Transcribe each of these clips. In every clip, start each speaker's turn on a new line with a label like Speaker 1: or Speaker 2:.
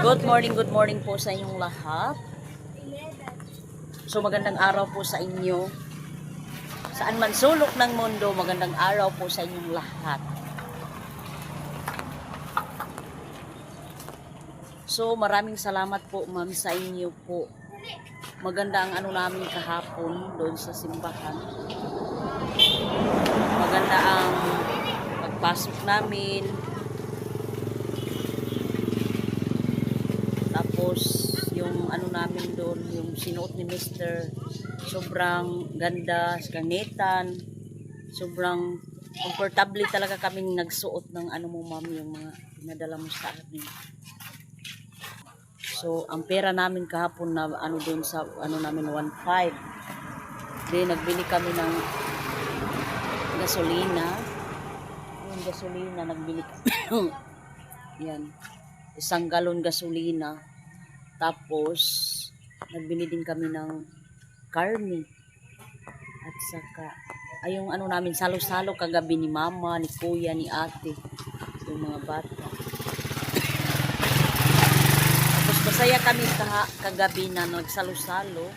Speaker 1: Good morning po sa inyong lahat. So magandang araw po sa inyo. Saan man sulok ng mundo, magandang araw po sa inyong lahat. So maraming salamat po ma'am sa inyo po. Maganda ang ano namin kahapon doon sa simbahan. Maganda ang pagpasok namin. Tapos yung ano namin doon, yung sinuot ni Mr. Sobrang ganda, kanetan. Sobrang comfortable talaga kaming nagsuot ng ano mo ma'am, yung mga pinadala mo sa amin. So ang pera namin kahapon na ano doon sa ano namin 1.5. Then nagbili kami ng gasolina. Yung gasolina nagbili kami. Yan. 1 galon gasolina. Tapos nagbili din kami ng karne. At saka ay yung ano namin salo-salo kagabi ni mama, ni kuya, ni ate, yung mga bata. Tapos masaya kami kagabi na nagsalo-salo.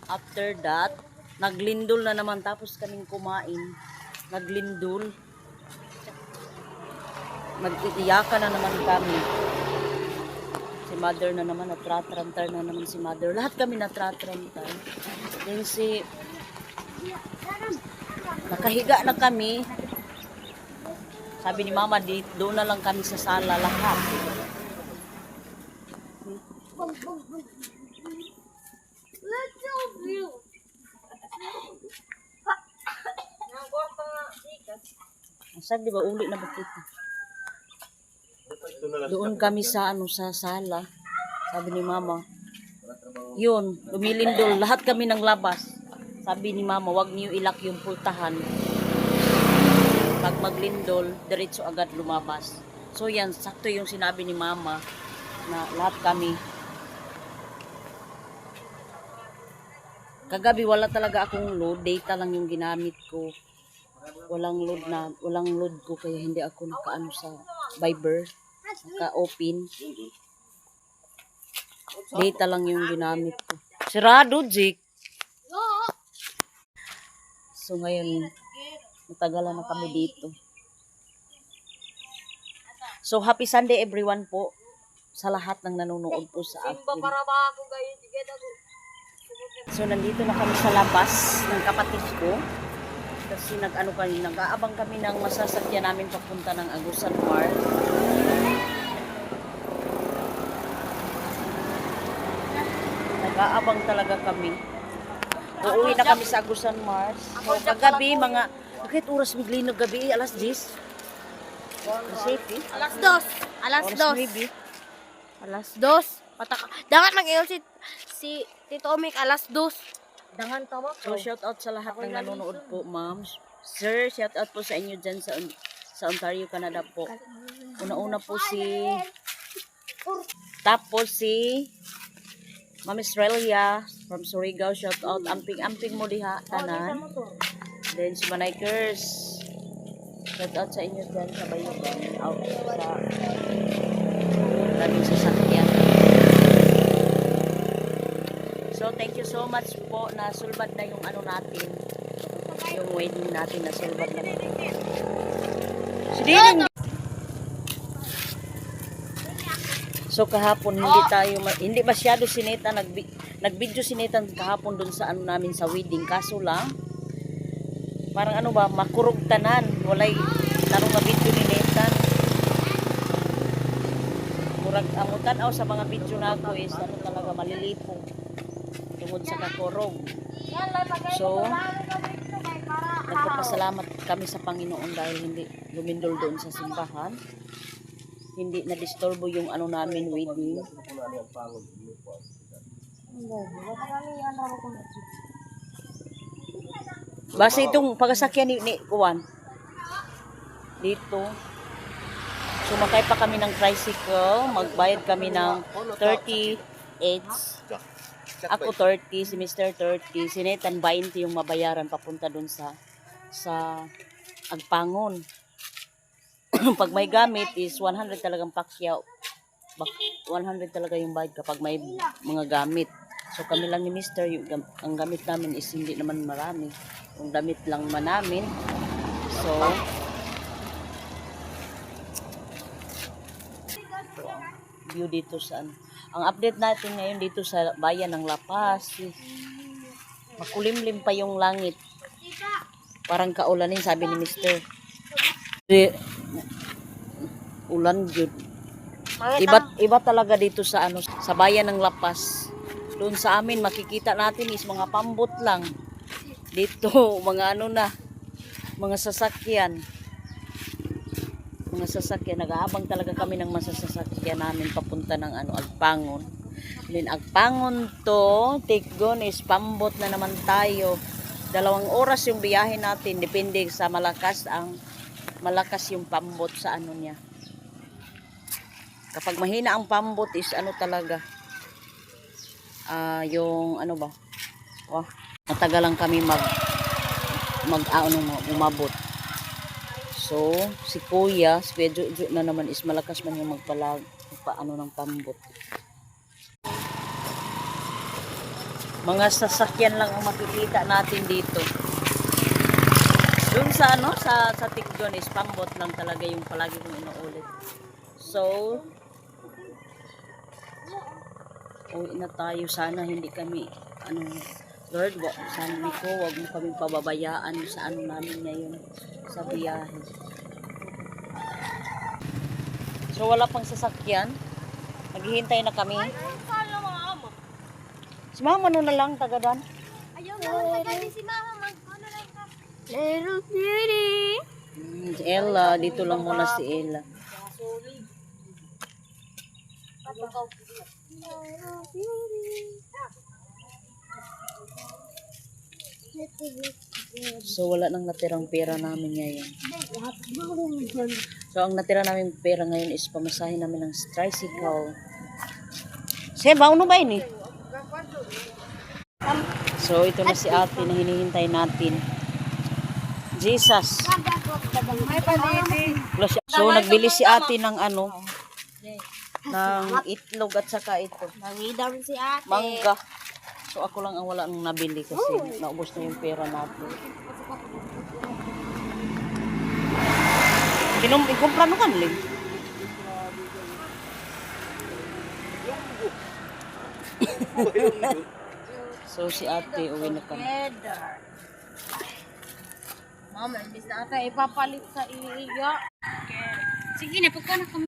Speaker 1: After that, naglindol na naman tapos kaming kumain. Naglindol. Nag-iiyakan na naman kami. Si mother na naman, natratrantar na naman si mother. Lahat kami natratrantar. Then si nakahiga na kami. Sabi ni mama, doon na lang kami sa sala lahat. Sabi di ba uli na ba kita? Doon kami sa ano sa sala. Sabi ni mama. Yun, lumilindol lahat kami ng labas. Sabi ni mama, wag niyo ilak yung pultahan. Pag maglindol, diretso agad lumabas. So yan, sakto yung sinabi ni mama na lahat kami. Kagabi wala talaga akong load, data lang yung ginamit ko. Walang load ko kaya hindi ako nakaano sa Viber, naka-open. Data lang yung ginamit ko. Sirado, Jake. So ngayon, matagalan na kami dito. So happy Sunday everyone po sa lahat ng nanonood po sa akin. So nandito na kami sa labas ng kapatid ko. Kasi nag-aabang kami ng masasakyan namin papunta ng Agusan Mart. Nag-aabang talaga kami. Uuwi na kami sa Agusan Mart. So kagabi bakit oras biglinog gabi? Alas 10?
Speaker 2: Alas 2. Alas 2. Alas 2. Dangan mag-iyon si Tito Omik alas 2. Dangan tawag.
Speaker 1: So shout out sa lahat ng nanonood po, ma'am. Sir, shout out po sa inyo dyan sa Ontario, Canada po. Una-una po tapos si Ma'am Australia from Surigao, shout out. Amping mo diha, tanan. Then si Manaykers, shout out sa inyo dyan sa Bayugan. Out sa daming sasakyan. So thank you so much po na sulbad na yung ano natin. Yung wedding natin na sulbad na. So kahapon hindi masyado si Neta nag-video si Neta kahapon doon sa ano namin sa wedding, kaso lang parang ano ba makurog tanan, walay tarong na video ni Neta. Murag amutan sa mga video na ako is ano talaga malilipong tungod sa kakurog. So nagpapasalamat kami sa Panginoon dahil hindi lumindol doon sa simbahan. Hindi na-disturbo yung ano namin wedding. Basta itong pagasakyan ni Kuwan. Dito. Sumakay pa kami ng tricycle. Magbayad kami ng 38. Ako 30, si Mr. 30. Si Nathan 20 yung mabayaran papunta dun sa Agpangon. Pag may gamit is 100 talagang pakyaw. 100 talaga yung bayad kapag may mga gamit. So kami lang ni Mister, ang gamit namin is hindi naman marami. Yung damit lang man namin. So, view dito sa ang update natin ngayon dito sa bayan ng La Paz. Makulimlim pa yung langit. Parang kaulanin, sabi ni Mister. Ulan yun. Iba talaga dito sa sa bayan ng La Paz. Doon sa amin makikita natin is mga pambot lang. Dito mga mga sasakyan. Nag-aabang talaga kami ng masasakyan namin papunta ng Agpangon. Then Agpangon to Tiggon is pambot na naman tayo. 2 oras yung biyahe natin, depende sa malakas yung pambot sa niya. Kapag mahina ang pambot is talaga yung matagal lang kami umabot. So, si Kuya, na naman is malakas man yung ng pambot. Mga sasakyan lang ang makikita natin dito. Doon sa sa Tiggon is pambot lang talaga yung palagi kong inuulit. So, uwi na tayo. Sana hindi kami Lord, sana ko wag mo kaming pababayaan sa namin ngayon sa biyahe. So wala pang sasakyan. Naghihintay na kami. Si Mama na lang tagadan.
Speaker 2: Ayaw na tagadan si Mama lang ka. Little beauty.
Speaker 1: Si Ella, dito lang muna si Ella. So wala nang natirang pera namin ngayon. So ang natira namin pera ngayon is pamasahin namin ng tricycle. Seba, ano ba ini? So ito na si ate na hinihintay natin. Jesus. So nagbili si ate ng ng itlog at saka ito.
Speaker 2: Nangidam si ate.
Speaker 1: Mangga. So ako lang ang wala nang nabili kasi naubos na yung pera natin. Ikumpra mo kan, Ling? So si ate uwi na kami.
Speaker 2: Mama, imbis na ata ipapalit sa iya. Sige na, pagka na kami.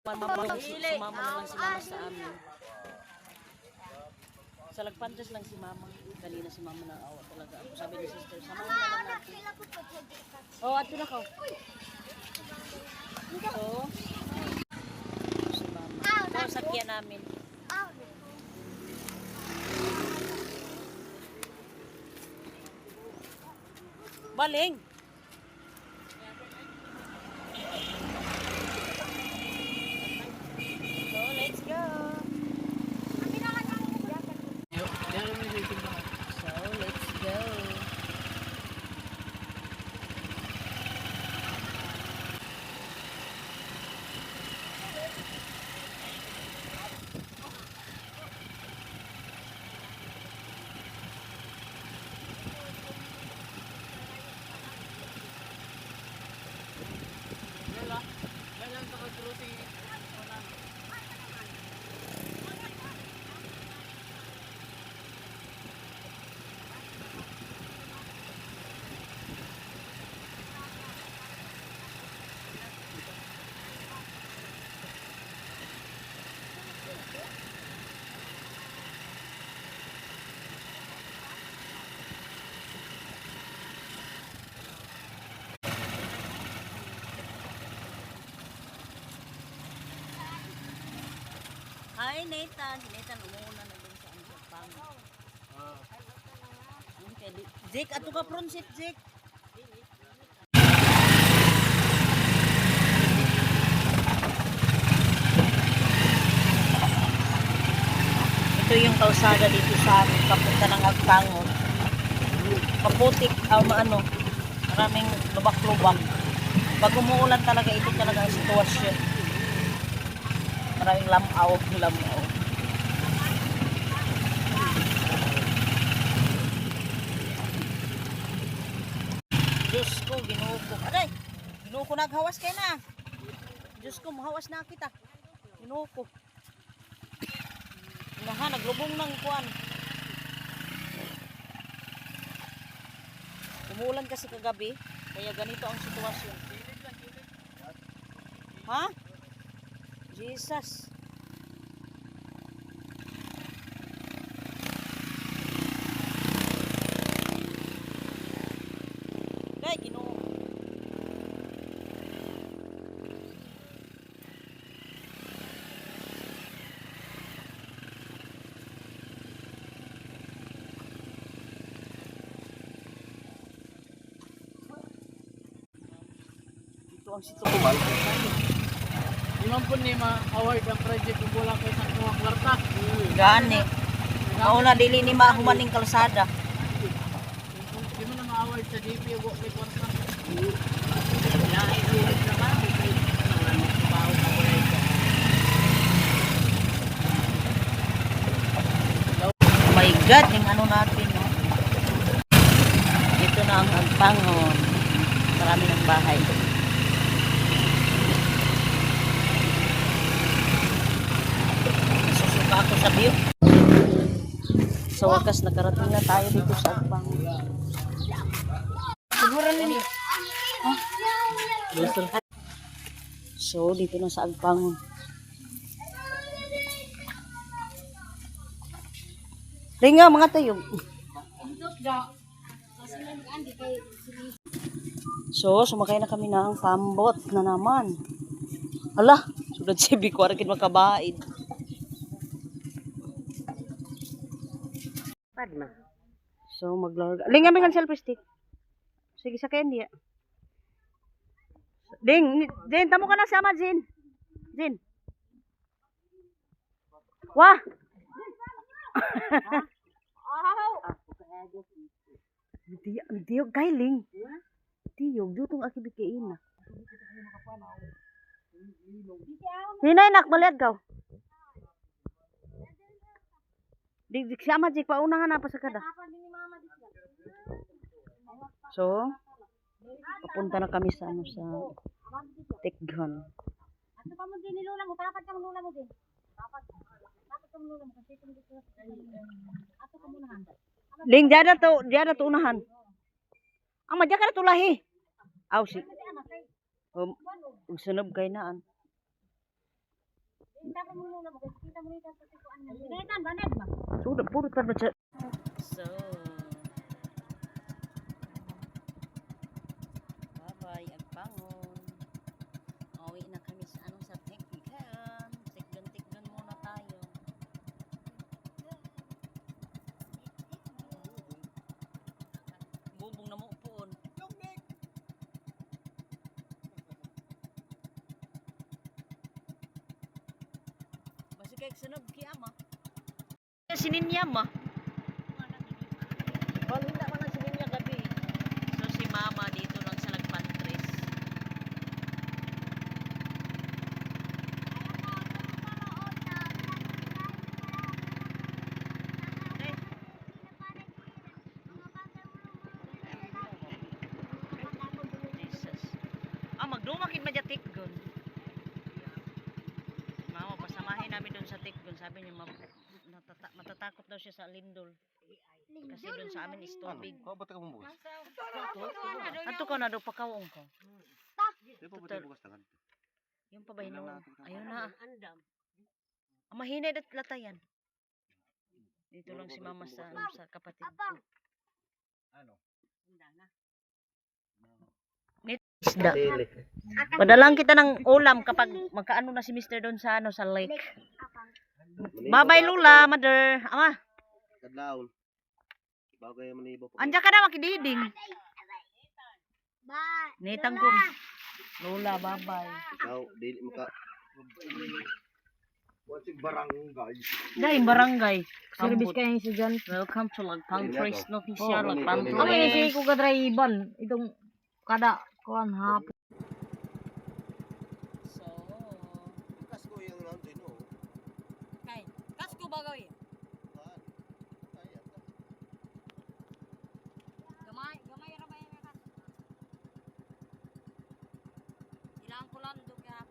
Speaker 1: Sumama na lang si Mama sa amin. Sa Lagpantas lang si Mama. Kanina si Mama na awa talaga. Ako sabi ni Sister, sama na lang natin. Oh, ato na ka. So, si Mama. Ito, sakyan namin. Baling! So, let's go! Hi, Nathan. Si Nathan, umuuna na dun sa Agpangon. Okay, Jake, ato ka pronsit, Jake. Ito yung kalsada dito sa amin, papunta ng Agpangon. Kaputik, maraming lubak-lubak. Pag umuulan talaga, ito talaga ang sitwasyon. Maraming lamaw. Lamaw. Diyos ko, Ginoo ko. Aray! Ginoo ko, naghawas kayo na. Diyos ko, mahawas na kita. Ginoo ko. Naha, naglubong ng kuwan. Umuulan kasi kagabi, kaya ganito ang sitwasyon. Ha? Jesus. Kaya Ginoo. Ito ang sitwasyon.
Speaker 3: Imam pun ni ma-award ang project kung wala kayo sa mga kwarta.
Speaker 1: Gani. Mauna dili ni mahumaning kalsada.
Speaker 3: Di mo na ma-award sa DP o kay kwarta.
Speaker 1: Oh my God, yung ano natin, no? Ito na ang agpangon. Marami ng bahay. Nasusuka ako sa view. Sa wakas, nakarating na tayo dito sa agpangon. Siguro nini. So, dito na sa agpangon. Ringa mga tayo. So, sumakay na kami ng pambot na naman. Hala, sudah si Bikwar kin makabaid. Padma. So, maglarga. Linga mingan selfie stick. Sige, sakayan diya. Ding, Jin, tamo ka na sama, Jin. Jin. Wah. Diyog gailing. Diyog dutong akibikain na. Hinay nak maliad ka. Di sama jik paunahan apa sakada. So, papunta na kami sa ano sa Tikgon.
Speaker 2: Ato pa mo din ni Lola mo, dapat ka mo Lola mo din. Dapat ka mo Lola mo kasi kung gusto ato ka muna handa.
Speaker 1: Ling diada to unahan. Ang madya ka na tulahi. Aw si. Sunod kay naan.
Speaker 2: Dapat mo Lola mo kasi kita mo rito sa tikuan mo. Netan baned ba?
Speaker 1: Sudah puro pa ba. So, bye-bye, agpangon. Uwi na kami sa ano sa Tikgon. Tikgon muna tayo. Bubong na mo upuon. Basi kay sunod ki ama. Sininya ma. Bal hindi man ang sininya gabi. So si mama dito lang sa Lagpantres. Jesus. Magdumakit madya Tikgon. Mama, pasamahin namin doon sa Tikgon. Sabi niya, matatakot daw siya sa lindol. Kasi doon sa amin is tubig.
Speaker 4: Kau ba't ka bumbukas?
Speaker 1: Ato ka na daw, pakawong ko.
Speaker 4: Di ba ba't bukas tangan?
Speaker 1: Yung pa ba yun? Ayun na. Ang mahinay at latayan. Dito lang si mama sa kapatid ko.
Speaker 4: Ano?
Speaker 1: Isda. Padalang kita ng ulam kapag magkaano na si Mr. doon sa ano sa lake. Bye-bye Lula, mother. Ama.
Speaker 4: Kadlaon. Bagay man ibo.
Speaker 1: Anja ka na makididing.
Speaker 2: Bye.
Speaker 1: Nitang ko. Lula, bye-bye.
Speaker 4: Ikaw, dili mo ka. What's barangay?
Speaker 1: Dahil barangay.
Speaker 2: Service kayo si John.
Speaker 1: Welcome to Lagpang Trace Official
Speaker 4: Oh,
Speaker 1: Lagpang
Speaker 4: ganito.
Speaker 2: Kami
Speaker 1: Trace.
Speaker 2: si Kuga Driban. Itong kada kuan hapon.
Speaker 1: So,
Speaker 4: Bukas ko yung nandun, oh.
Speaker 2: gagawin? Gamay ra ba yan ka? Ilang ko lang do kaya.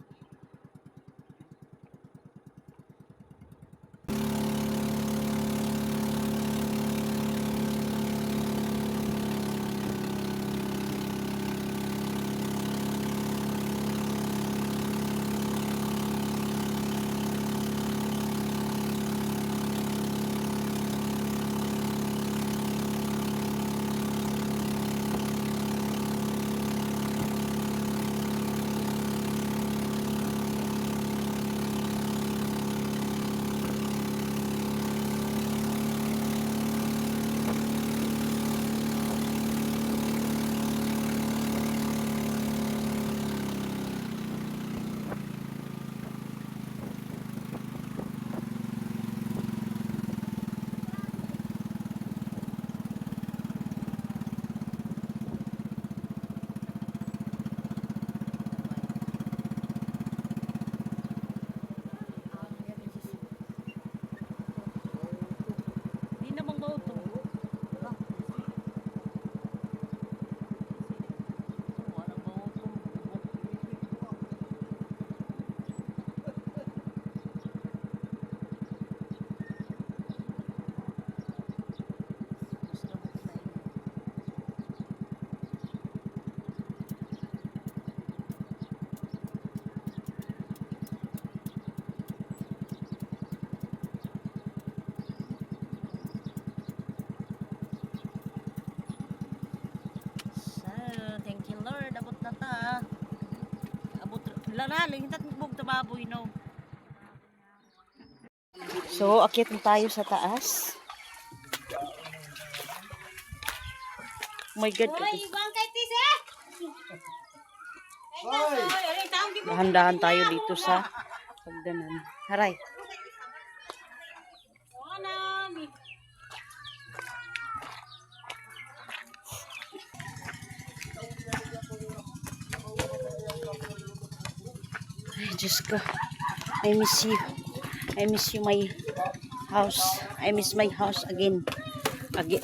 Speaker 1: Di namang mauto. Walang mauto. Thank you Lord, abot na ta. Abot lalaling hitat bug ta baboy no. So, akyat na tayo sa taas. Oh my God.
Speaker 2: Ibang kay Tise.
Speaker 1: Dahan-dahan tayo dito sa pagdanan. Haray. Ay, Diyos ko. I miss you. I miss you, my house. I miss my house again. Agi.